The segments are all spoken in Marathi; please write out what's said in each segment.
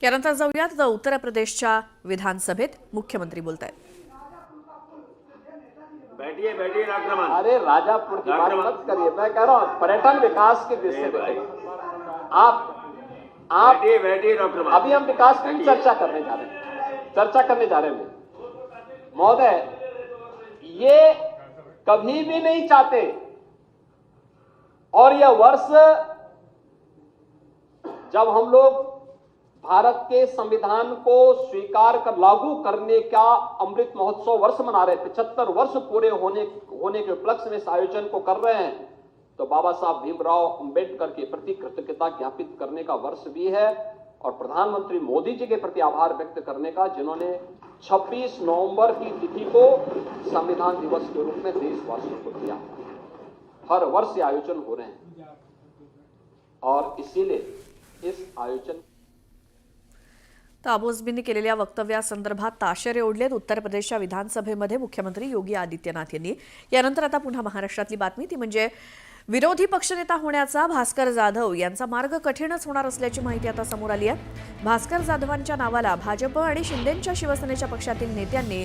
त्यानंतर जाऊयात तर उत्तर प्रदेशच्या विधानसभेत मुख्यमंत्री बोलतायत। बैठिए बैठिए डॉक्टर रमन। अरे राजापुर की बात मत करिए, मैं कह रहा हूँ पर्यटन विकास की दृष्टि से आप बैठिए बैठिए डॉक्टर रमन। अभी हम विकास की चर्चा करने जा रहे हैं महोदय। ये कभी भी नहीं चाहते और यह वर्ष जब हम लोग भारत के संविधान को स्वीकार कर लागू करने का अमृत महोत्सव वर्ष मना रहे, 75 वर्ष पूरे होने के उपलक्ष्य में इस आयोजन को कर रहे हैं, तो बाबा साहब भीमराव अंबेडकर के प्रति कृतज्ञता ज्ञापित करने का वर्ष भी है और प्रधानमंत्री मोदी जी के प्रति आभार व्यक्त करने का, जिन्होंने 26 नवंबर की तिथि को संविधान दिवस के रूप में देशवासियों को दिया। हर वर्ष ये आयोजन हो रहे हैं और इसीलिए इस आयोजन ताबोसबींनी केलेल्या वक्तव्यासंदर्भात ताशेरे ओढलेत उत्तर प्रदेशच्या विधानसभेमध्ये मुख्यमंत्री योगी आदित्यनाथ यांनी। यानंतर आता पुन्हा महाराष्ट्रातली बातमी, ती म्हणजे विरोधी पक्षनेता होण्याचा भास्कर जाधव यांचा मार्ग कठीणच होणार असल्याची माहिती आता समोर आली आहे। भास्कर जाधवांच्या नावाला भाजप आणि शिंदेंच्या शिवसेनेच्या पक्षातील नेत्यांनी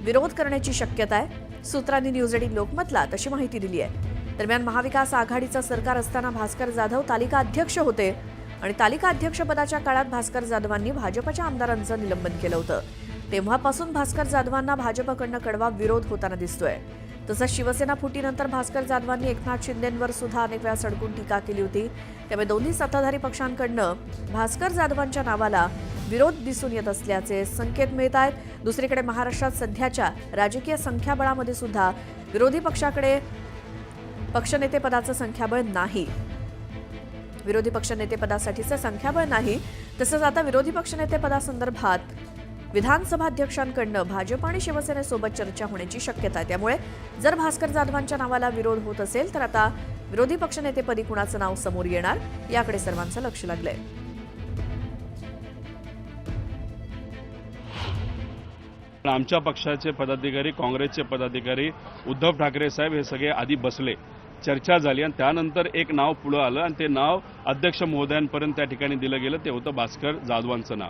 विरोध करण्याची शक्यता आहे। सूत्रांनी न्यूज 18 लोकमतला तशी माहिती दिली आहे। दरम्यान महाविकास आघाडीचं सरकार असताना भास्कर जाधव तालिका अध्यक्ष होते आणि तालिका अध्यक्षपदाच्या काळात भास्कर जाधवांनी भाजपच्या आमदारांचं निलंबन केलं होतं। तेव्हापासून भास्कर जाधवांना भाजपकडनं कडवा विरोध होताना दिसतोय। तसंच शिवसेना फुटीनंतर भास्कर जाधवांनी एकनाथ शिंदेंवर सुद्धा अनेक वेळा सडकून टीका केली होती। त्यामुळे दोन्ही सत्ताधारी पक्षांकडनं भास्कर जाधवांच्या नावाला विरोध दिसून येत असल्याचे संकेत मिळत आहेत। दुसरीकडे महाराष्ट्रात सध्याच्या राजकीय संख्याबळामध्ये सुद्धा विरोधी पक्षाकडे पक्षनेतेपदाचं संख्याबळ नाही, विरोधी पक्षनेतेपदासाठीचं संख्याबळ नाही। तसंच आता विरोधी पक्षनेतेपदासंदर्भात विधानसभा अध्यक्षांकडनं भाजप आणि शिवसेनेसोबत चर्चा होण्याची शक्यता आहे। त्यामुळे जर भास्कर जाधवांच्या नावाला विरोध होत असेल तर आता विरोधी पक्षनेतेपदी कुणाचं नाव समोर येणार याकडे सर्वांचं लक्ष लागलंय। आमच्या पक्षाचे पदाधिकारी, काँग्रेसचे पदाधिकारी, उद्धव ठाकरे साहेब हे सगळे आधी बसले, चर्चा झाली आणि त्यानंतर एक नाव पुढे आलं आणि ते नाव अध्यक्ष महोदयांपर्यंत त्या ठिकाणी दिलं गेलं, ते होतं भास्कर जाधवांचं नाव।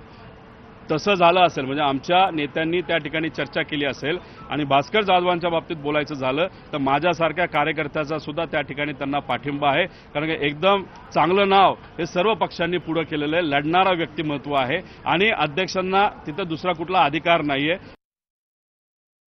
तसं झालं असेल म्हणजे आमच्या नेत्यांनी त्या ठिकाणी चर्चा केली असेल आणि भास्कर जाधवांच्या बाबतीत बोलायचं झालं तर माझ्यासारख्या कार्यकर्त्याचा सुद्धा त्या ठिकाणी त्यांना पाठिंबा आहे, कारण की एकदम चांगलं नाव हे सर्व पक्षांनी पुढे केलेलं आहे, लढणारा व्यक्तिमत्व आहे आणि अध्यक्षांना तिथं दुसरा कुठला अधिकार नाहीये।